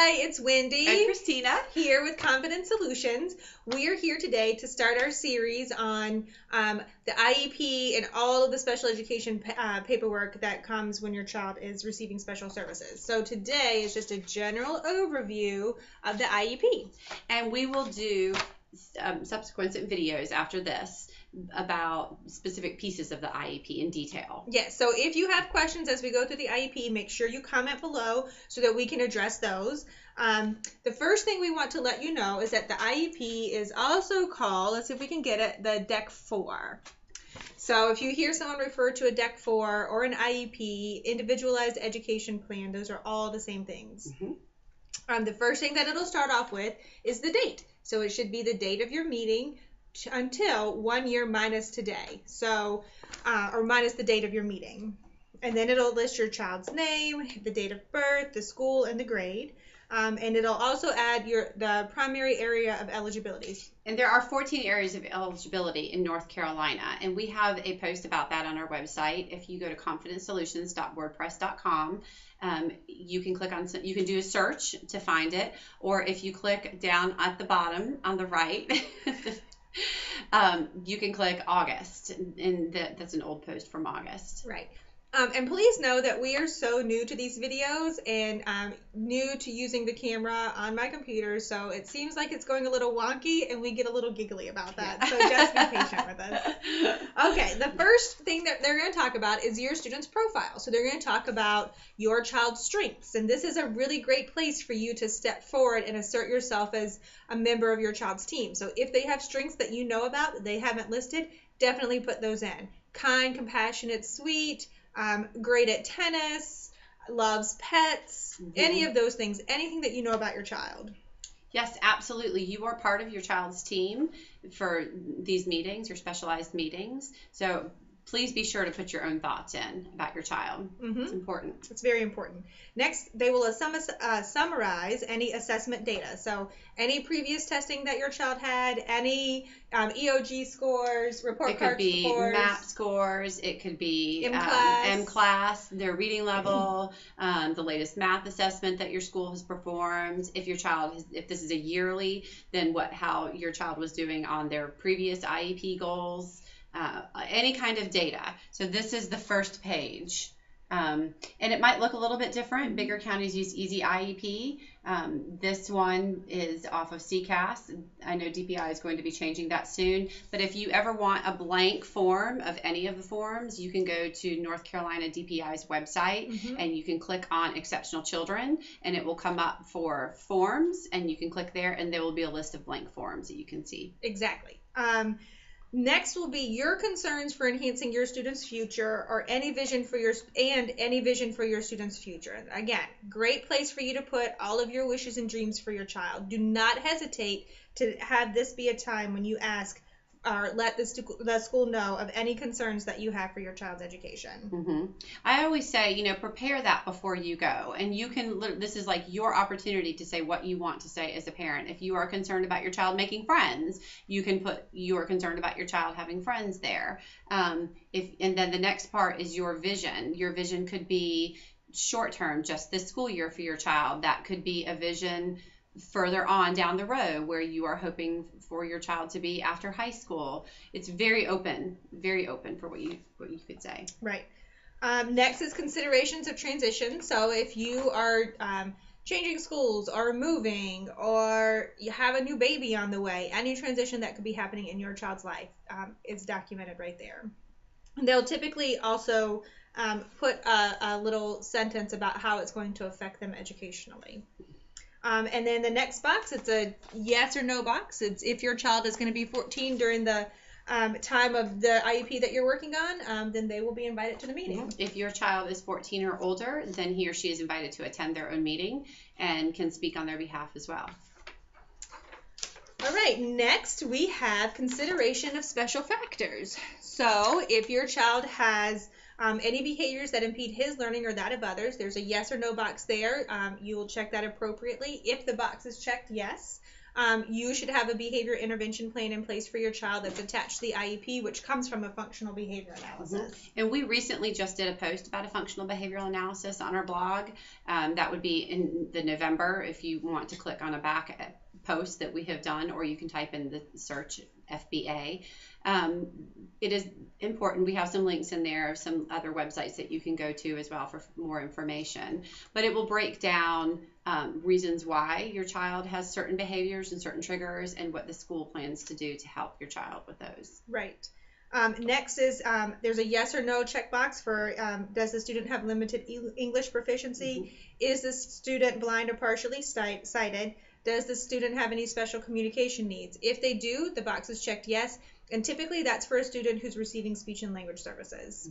Hi, it's Wendy and Christina here with Confident Solutions. We are here today to start our series on the IEP and all of the special education paperwork that comes when your child is receiving special services. So today is just a general overview of the IEP. And we will do subsequent videos after this about specific pieces of the IEP in detail. Yes, so if you have questions as we go through the IEP, make sure you comment below so that we can address those. The first thing we want to let you know is that the IEP is also called, let's see if we can get it, the Deck 4. So if you hear someone refer to a Deck 4 or an IEP, Individualized Education Plan, those are all the same things. Mm-hmm. The first thing that it'll start off with is the date. So it should be the date of your meeting until 1 year minus today. So, or minus the date of your meeting. And then it'll list your child's name, the date of birth, the school, and the grade. And it'll also add the primary area of eligibility. And there are 14 areas of eligibility in North Carolina, and we have a post about that on our website. If you go to confidentsolutions.wordpress.com, you can click on, you can do a search to find it, or if you click down at the bottom on the right, you can click August, and that's an old post from August. Right. And please know that we are so new to these videos and new to using the camera on my computer, so it seems like it's going a little wonky and we get a little giggly about that. Yeah. So just be patient with us. Okay, the first thing that they're going to talk about is your student's profile. So they're going to talk about your child's strengths, and this is a really great place for you to step forward and assert yourself as a member of your child's team. So if they have strengths that you know about that they haven't listed, definitely put those in. Kind, compassionate, sweet, great at tennis, loves pets, any of those things, anything that you know about your child. Yes, absolutely. You are part of your child's team for these meetings, your specialized meetings. So please be sure to put your own thoughts in about your child. It's important. It's very important. Next, they will summarize any assessment data. So any previous testing that your child had, any EOG scores, report card scores. It could be MAP scores. It could be M-class, their reading level, the latest math assessment that your school has performed. If your child, if this is a yearly, then how your child was doing on their previous IEP goals. Any kind of data. So this is the first page. And it might look a little bit different. Bigger counties use Easy IEP. This one is off of CCAS. I know DPI is going to be changing that soon. But if you ever want a blank form of any of the forms, you can go to North Carolina DPI's website and you can click on Exceptional Children, and it will come up for forms, and you can click there, and there will be a list of blank forms that you can see. Exactly. Next will be your concerns for enhancing your student's future, or any vision for your student's future. Again, great place for you to put all of your wishes and dreams for your child. Do not hesitate to have this be a time when you ask or let the school know of any concerns that you have for your child's education. I always say, prepare that before you go. And you can, this is like your opportunity to say what you want to say as a parent. If you are concerned about your child making friends, you can put you are concerned about your child having friends there. And then the next part is your vision. Your vision could be short term, just this school year for your child. That could be a vision further on down the road where you are hoping for your child to be after high school. It's very open for what you could say. Right. Next is considerations of transition. So if you are changing schools or moving, or you have a new baby on the way, any transition that could be happening in your child's life is documented right there. And they'll typically also put a little sentence about how it's going to affect them educationally. And then the next box, it's a yes or no box. It's if your child is going to be 14 during the time of the IEP that you're working on, then they will be invited to the meeting. If your child is 14 or older, then he or she is invited to attend their own meeting and can speak on their behalf as well. All right, next we have consideration of special factors. So if your child has any behaviors that impede his learning or that of others, there's a yes or no box there. You will check that appropriately. If the box is checked yes, You should have a behavior intervention plan in place for your child that's attached to the IEP, which comes from a functional behavior analysis. And we recently just did a post about a functional behavioral analysis on our blog. That would be in the November if you want to click on a back post that we have done, or you can type in the search FBA. It is important. We have some links in there of some other websites that you can go to as well for more information. But it will break down reasons why your child has certain behaviors and certain triggers, and what the school plans to do to help your child with those. Right. Next is there's a yes or no checkbox for does the student have limited English proficiency? Is the student blind or partially sighted? Does the student have any special communication needs? If they do, the box is checked yes, and typically that's for a student who's receiving speech and language services.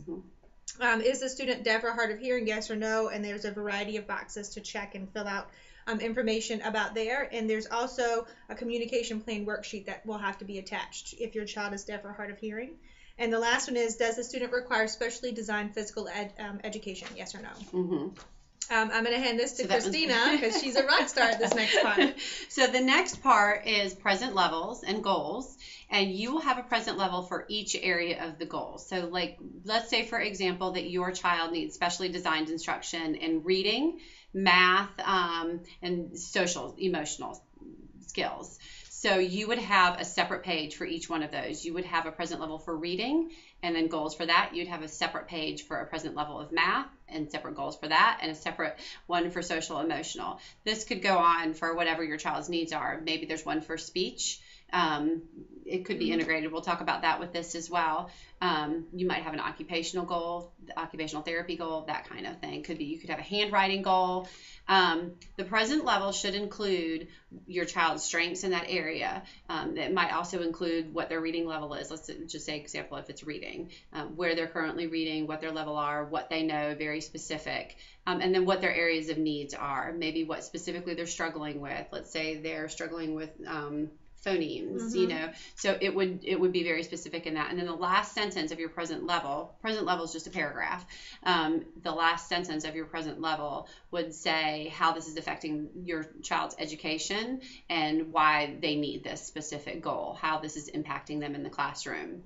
Is the student deaf or hard of hearing? Yes or no? And there's a variety of boxes to check and fill out information about there. And there's also a communication plan worksheet that will have to be attached if your child is deaf or hard of hearing. And the last one is, does the student require specially designed physical education? Yes or no? I'm going to hand this to Christina because she's a rock star at this next part. So the next part is present levels and goals, and you will have a present level for each area of the goal. So like, let's say for example that your child needs specially designed instruction in reading, math, and social, emotional skills. So you would have a separate page for each one of those. You would have a present level for reading, and then goals for that. You'd have a separate page for a present level of math, and separate goals for that, and a separate one for social emotional. This could go on for whatever your child's needs are. Maybe there's one for speech. It could be integrated. We'll talk about that with this as well. You might have an occupational goal, occupational therapy goal, that kind of thing. You could have a handwriting goal. The present level should include your child's strengths in that area. It might also include what their reading level is. Let's just say, example, if it's reading, where they're currently reading, what their level are, what they know, very specific. And then what their areas of needs are, maybe what specifically they're struggling with. Let's say they're struggling with phonemes, you know, so it would be very specific in that. And then the last sentence of your present level is just a paragraph. The last sentence of your present level would say how this is affecting your child's education and why they need this specific goal, how this is impacting them in the classroom.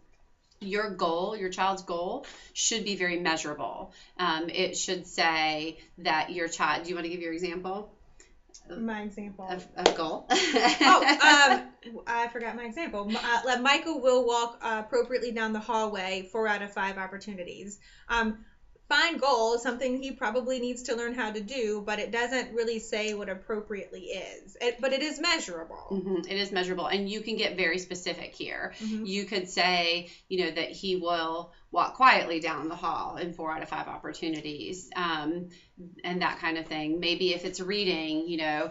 Your goal, your child's goal, should be very measurable. It should say that your child, do you want to give your example? My example of goal. I forgot my example. Michael will walk appropriately down the hallway 4 out of 5 opportunities. Fine goal is something he probably needs to learn how to do, but it doesn't really say what appropriately is. But it is measurable. It is measurable, and you can get very specific here. You could say, you know, that he will walk quietly down the hall in 4 out of 5 opportunities, and that kind of thing. Maybe if it's reading, you know,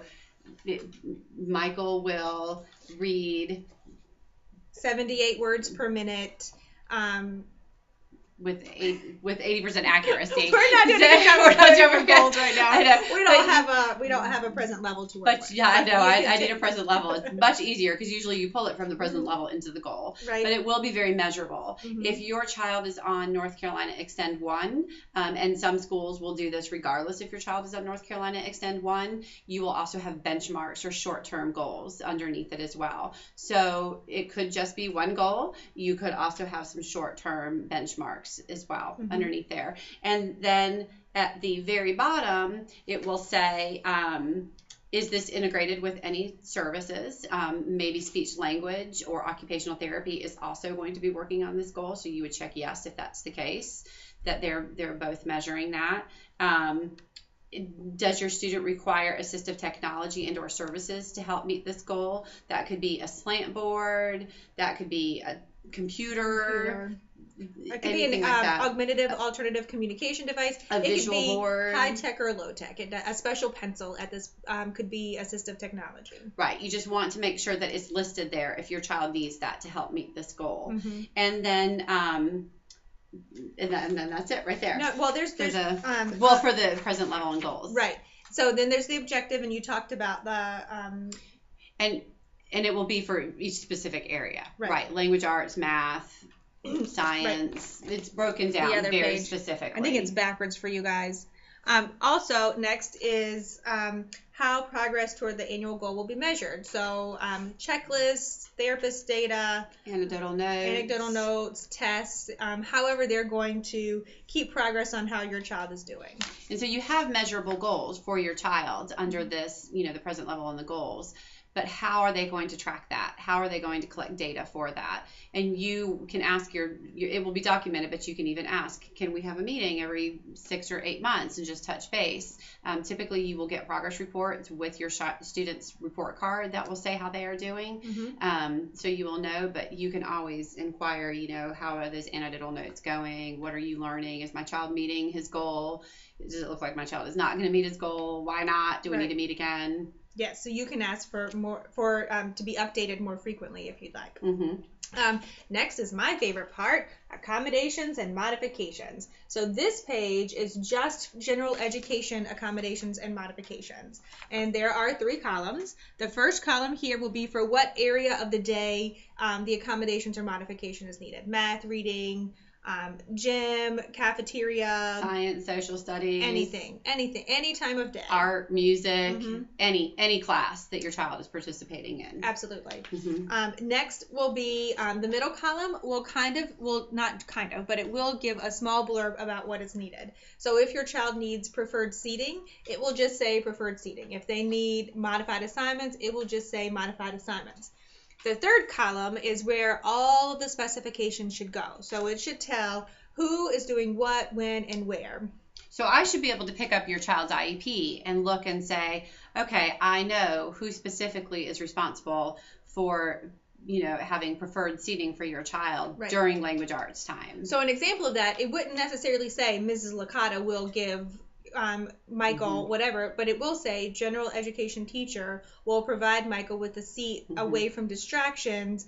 Michael will read 78 words per minute. With 80% accuracy. We're not doing our goals right now. I know. We don't have a present level to work but with. Yeah, I know. I need a present level. It's much easier because usually you pull it from the present level into the goal. Right. But it will be very measurable. If your child is on North Carolina Extend 1, and some schools will do this regardless if your child is on North Carolina Extend 1, you will also have benchmarks or short-term goals underneath it as well. So it could just be one goal. You could also have some short-term benchmarks as well underneath there. And then at the very bottom, it will say, is this integrated with any services? Maybe speech language or occupational therapy is also going to be working on this goal. So you would check yes if that's the case, that they're both measuring that. Does your student require assistive technology and/or services to help meet this goal? That could be a slant board. That could be a computer. It could be an augmentative alternative communication device. A visual board. High tech or low tech. A special pencil at this could be assistive technology. Right. You just want to make sure that it's listed there if your child needs that to help meet this goal. And then and then that's it right there. No, well, there's for the present level and goals. Right. So then there's the objective, and you talked about the and it will be for each specific area. Right. Language arts, math, science. It's broken down very specifically. I think it's backwards for you guys. Also, next is how progress toward the annual goal will be measured. So checklists, therapist data, anecdotal notes, tests, however they're going to keep progress on how your child is doing. And so you have measurable goals for your child under this, the present level and the goals. But how are they going to track that? How are they going to collect data for that? And you can ask it will be documented, but you can even ask, can we have a meeting every 6 or 8 months and just touch base? Typically, you will get progress reports with your student's report card that will say how they are doing. So you will know, but you can always inquire, how are those anecdotal notes going? What are you learning? Is my child meeting his goal? Does it look like my child is not going to meet his goal? Why not? Do we need to meet again? Yes, so you can ask for more to be updated more frequently if you'd like. Next is my favorite part, accommodations and modifications. So this page is just general education accommodations and modifications. And there are 3 columns. The first column here will be for what area of the day the accommodations or modification is needed. Math, reading, gym, cafeteria, science, social studies, anything, any time of day, art, music, any class that your child is participating in. Absolutely. Next will be the middle column but it will give a small blurb about what is needed. So if your child needs preferred seating, it will just say preferred seating. If they need modified assignments, it will just say modified assignments. The third column is where all of the specifications should go. So it should tell who is doing what, when, and where. So I should be able to pick up your child's IEP and look and say, okay, I know who specifically is responsible for having preferred seating for your child during language arts time. So an example of that, it wouldn't necessarily say Mrs. Licata will give Michael whatever, but it will say general education teacher will provide Michael with a seat away from distractions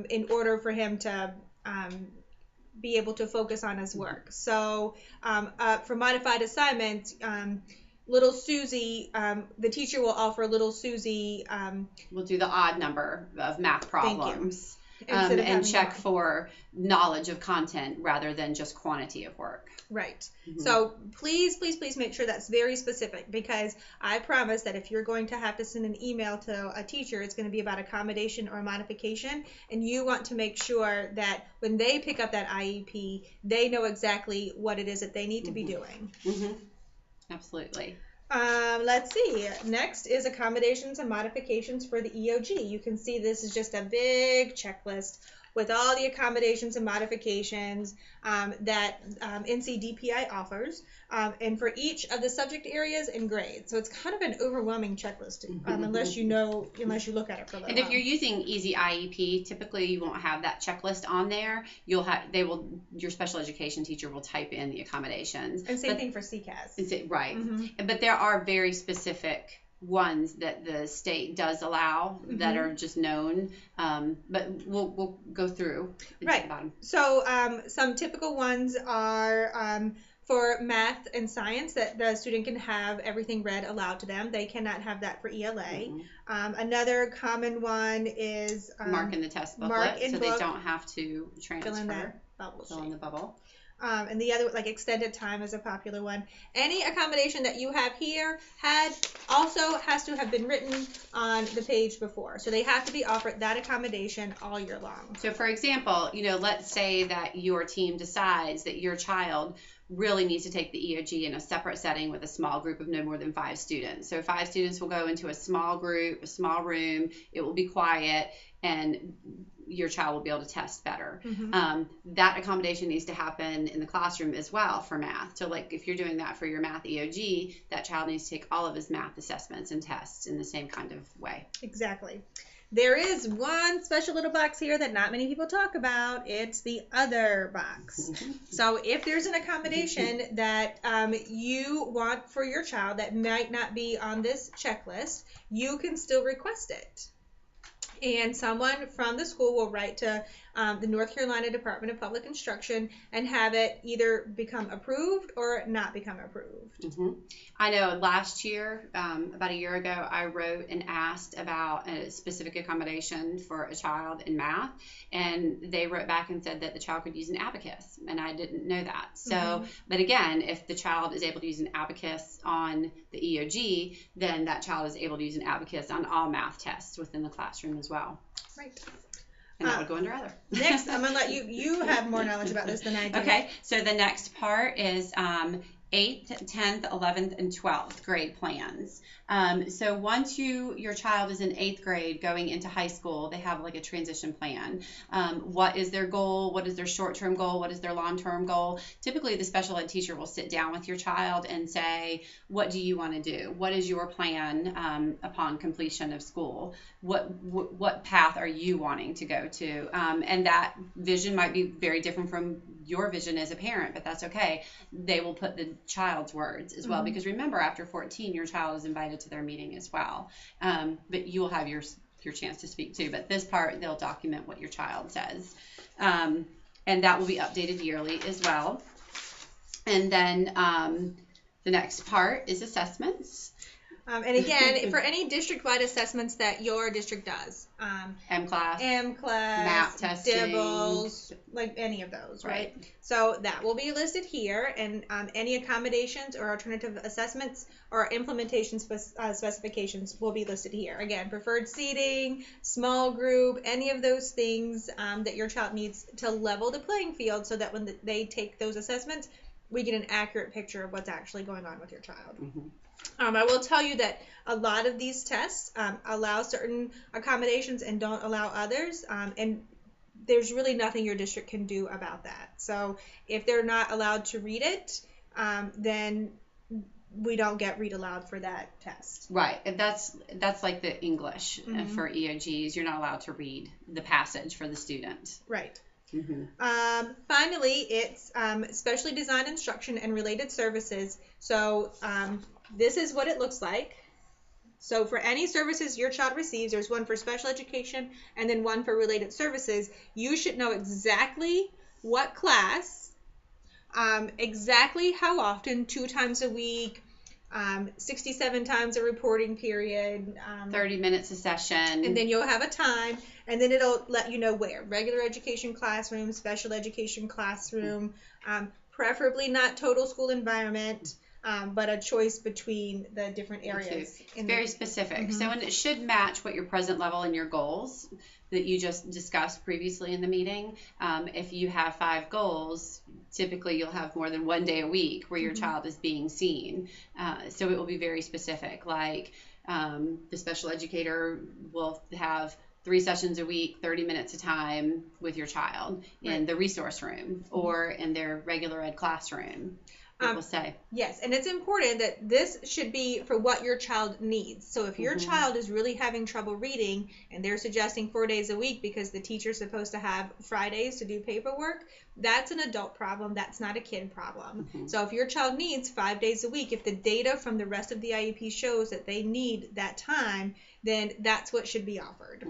in order for him to be able to focus on his work. So for modified assignments, little Susie, the teacher will offer little Susie we'll do the odd number of math problems and check for knowledge of content rather than just quantity of work. Right. So please make sure that's very specific, because I promise that if you're going to have to send an email to a teacher, it's going to be about accommodation or modification, and you want to make sure that when they pick up that IEP, they know exactly what it is that they need to be doing. Absolutely. Let's see. Next is accommodations and modifications for the EOG. You can see this is just a big checklist with all the accommodations and modifications that NCDPI offers, and for each of the subject areas and grades. So it's kind of an overwhelming checklist unless you look at it for a little while. If you're using Easy IEP, typically you won't have that checklist on there. Your special education teacher will type in the accommodations. And same thing for CCAS. Right. But there are very specific ones that the state does allow that are just known, but we'll go through and talk about them. So some typical ones are for math and science, that the student can have everything read aloud to them. They cannot have that for ELA. Another common one is mark in the test booklet, so they don't have to transfer. Fill in that bubble. Fill in the bubble. And the other, like extended time, is a popular one. Any accommodation that you have here also has to have been written on the page before. So they have to be offered that accommodation all year long. So for example, let's say that your team decides that your child really needs to take the EOG in a separate setting with a small group of no more than 5 students. So 5 students will go into a small group, a small room. It will be quiet, and your child will be able to test better. That accommodation needs to happen in the classroom as well for math. So like if you're doing that for your math EOG, that child needs to take all of his math assessments and tests in the same kind of way. Exactly. There is one special little box here that not many people talk about. It's the other box. So if there's an accommodation that you want for your child that might not be on this checklist, you can still request it. And someone from the school will write to the North Carolina Department of Public Instruction and have it either become approved or not become approved. Mm-hmm. I know last year, about a year ago, I wrote and asked about a specific accommodation for a child in math, and they wrote back and said that the child could use an abacus, and I didn't know that. So, but again, if the child is able to use an abacus on the EOG, then that child is able to use an abacus on all math tests within the classroom as well. Right. And that would go under other. Next, I'm going to let you have more knowledge about this than I do. Okay, so the next part is 8th, 10th, 11th, and 12th grade plans. So once your child is in 8th grade going into high school, they have like a transition plan. What is their goal? What is their short-term goal? What is their long-term goal? Typically, the special ed teacher will sit down with your child and say, what do you want to do? What is your plan upon completion of school? What path are you wanting to go to? And that vision might be very different from your vision as a parent, but that's okay. They will put the child's words as well, because remember, after 14, your child is invited to their meeting as well. But you will have your chance to speak too. But this part, they'll document what your child says. And that will be updated yearly as well. And then the next part is assessments. And again, for any district-wide assessments that your district does, M-Class, math testing, DIBELS, like any of those, right? So that will be listed here, and any accommodations or alternative assessments or implementation specifications will be listed here. Again, preferred seating, small group, any of those things that your child needs to level the playing field so that when they take those assessments, we get an accurate picture of what's actually going on with your child. I will tell you that a lot of these tests allow certain accommodations and don't allow others, and there's really nothing your district can do about that. So if they're not allowed to read it, then we don't get read aloud for that test. Right. And that's like the English for EOGs. You're not allowed to read the passage for the student. Right. Finally, it's specially designed instruction and related services. So this is what it looks like. So for any services your child receives, there's one for special education and then one for related services. You should know exactly what class, exactly how often, 2 times a week, 67 times a reporting period, 30 minutes a session, and then you'll have a time, and then it'll let you know where. Regular education classroom, special education classroom, preferably not total school environment, but a choice between the different areas. It's very specific. So, and it should match what your present level and your goals that you just discussed previously in the meeting. If you have 5 goals, typically you'll have more than 1 day a week where your child is being seen. So it will be very specific. Like the special educator will have 3 sessions a week, 30 minutes a time with your child in the resource room or in their regular ed classroom. Will say. Yes, and it's important that this should be for what your child needs. So if your child is really having trouble reading and they're suggesting 4 days a week because the teacher's supposed to have Fridays to do paperwork, that's an adult problem. That's not a kid problem. So if your child needs 5 days a week, if the data from the rest of the IEP shows that they need that time, then that's what should be offered.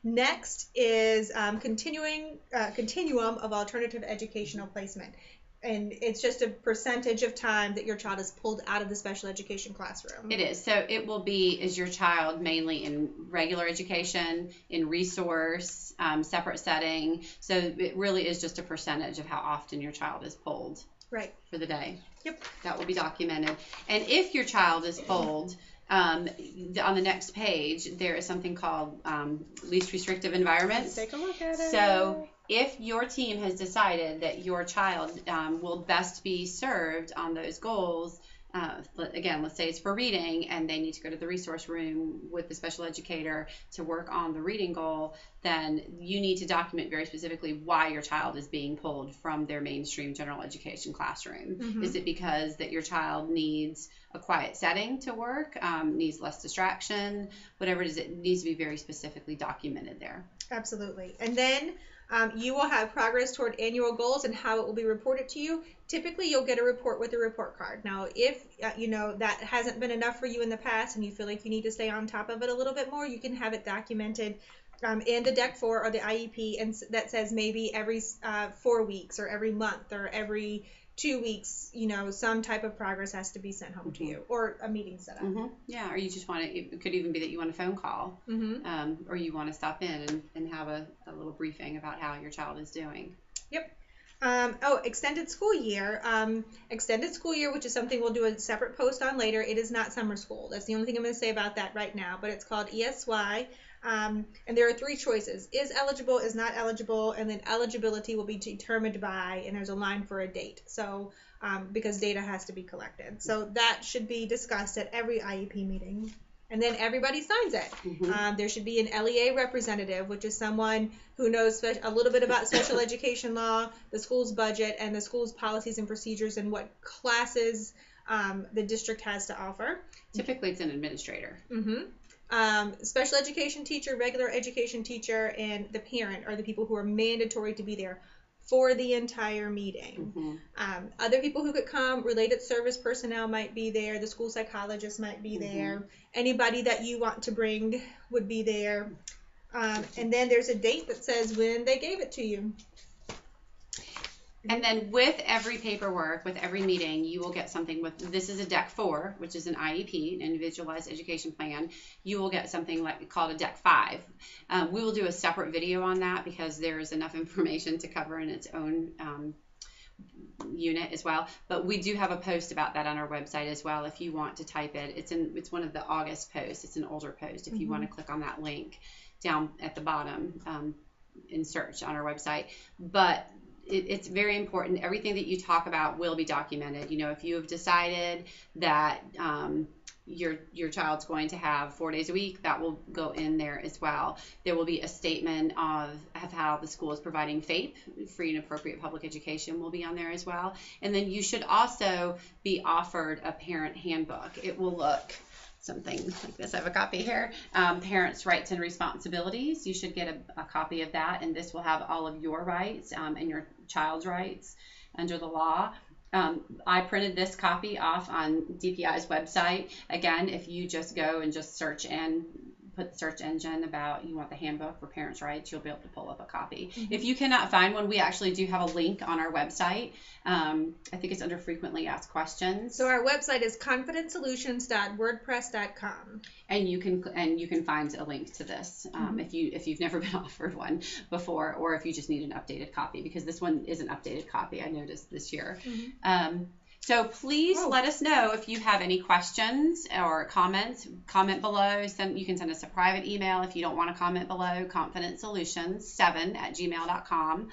Next is continuum of alternative educational placement. And it's just a percentage of time that your child is pulled out of the special education classroom. It is. So it will be, is your child mainly in regular education, in resource, separate setting. So it really is just a percentage of how often your child is pulled for the day. Yep. That will be documented. And if your child is pulled, on the next page, there is something called least restrictive environments. Let's take a look at it. So if your team has decided that your child will best be served on those goals, again, let's say it's for reading and they need to go to the resource room with the special educator to work on the reading goal, then you need to document very specifically why your child is being pulled from their mainstream general education classroom. Is it because that your child needs a quiet setting to work, needs less distraction, whatever it is, it needs to be very specifically documented there. Absolutely. And then you will have progress toward annual goals and how it will be reported to you. Typically, you'll get a report with a report card. Now, if that hasn't been enough for you in the past and you feel like you need to stay on top of it a little bit more, you can have it documented in the Deck 4 or the IEP, and that says maybe every 4 weeks or every month or every 2 weeks, some type of progress has to be sent home to you, or a meeting set up. Yeah, or you just want to, it could even be that you want a phone call, or you want to stop in and have a little briefing about how your child is doing. Yep. Extended school year. Extended school year, which is something we'll do a separate post on later. It is not summer school. That's the only thing I'm going to say about that right now, but it's called ESY. And there are 3 choices: is eligible, is not eligible, and then eligibility will be determined by, and there's a line for a date. So, because data has to be collected. So that should be discussed at every IEP meeting. And then everybody signs it. There should be an LEA representative, which is someone who knows a little bit about special education law, the school's budget, and the school's policies and procedures, and what classes the district has to offer. Typically, it's an administrator. Special education teacher, regular education teacher, and the parent are the people who are mandatory to be there for the entire meeting. Other people who could come, related service personnel might be there, the school psychologist might be there, anybody that you want to bring would be there. And then there's a date that says when they gave it to you. And then with every paperwork, with every meeting, you will get something with, this is a Deck 4, which is an IEP, an individualized education plan. You will get something called a Deck 5. We will do a separate video on that because there's enough information to cover in its own unit as well. But we do have a post about that on our website as well if you want to type it. It's one of the August posts. It's an older post if you want to click on that link down at the bottom in search on our website. But it's very important. Everything that you talk about will be documented. If you have decided that your child's going to have 4 days a week, that will go in there as well. There will be a statement of how the school is providing FAPE, free and appropriate public education, will be on there as well. And then you should also be offered a parent handbook. It will look something like this. I have a copy here. Parents' Rights and Responsibilities. You should get a copy of that, and this will have all of your rights and your child's rights under the law. I printed this copy off on DPI's website. Again, if you just go and just search and put the search engine about you want the handbook for parents' rights, you'll be able to pull up a copy. If you cannot find one, we actually do have a link on our website. I think it's under frequently asked questions. So our website is confidentsolutions.wordpress.com. And you can find a link to this if you've never been offered one before, or if you just need an updated copy, because this one is an updated copy I noticed this year. So please let us know if you have any questions or comments. Comment below. You can send us a private email if you don't want to comment below, confidentsolutions7@gmail.com.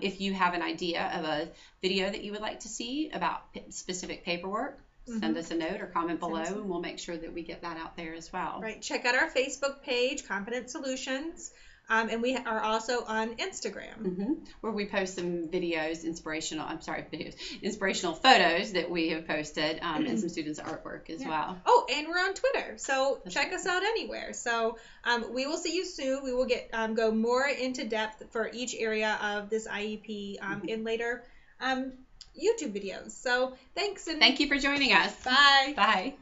If you have an idea of a video that you would like to see about specific paperwork, send us a note or comment below, and we'll make sure that we get that out there as well. Right. Check out our Facebook page, Confident Solutions. And we are also on Instagram, where we post some inspirational photos that we have posted, and some students' artwork as well. Oh, and we're on Twitter, so check us out anywhere. So we will see you soon. We will go more into depth for each area of this IEP in later YouTube videos. So thanks. And thank you for joining us. Bye. Bye.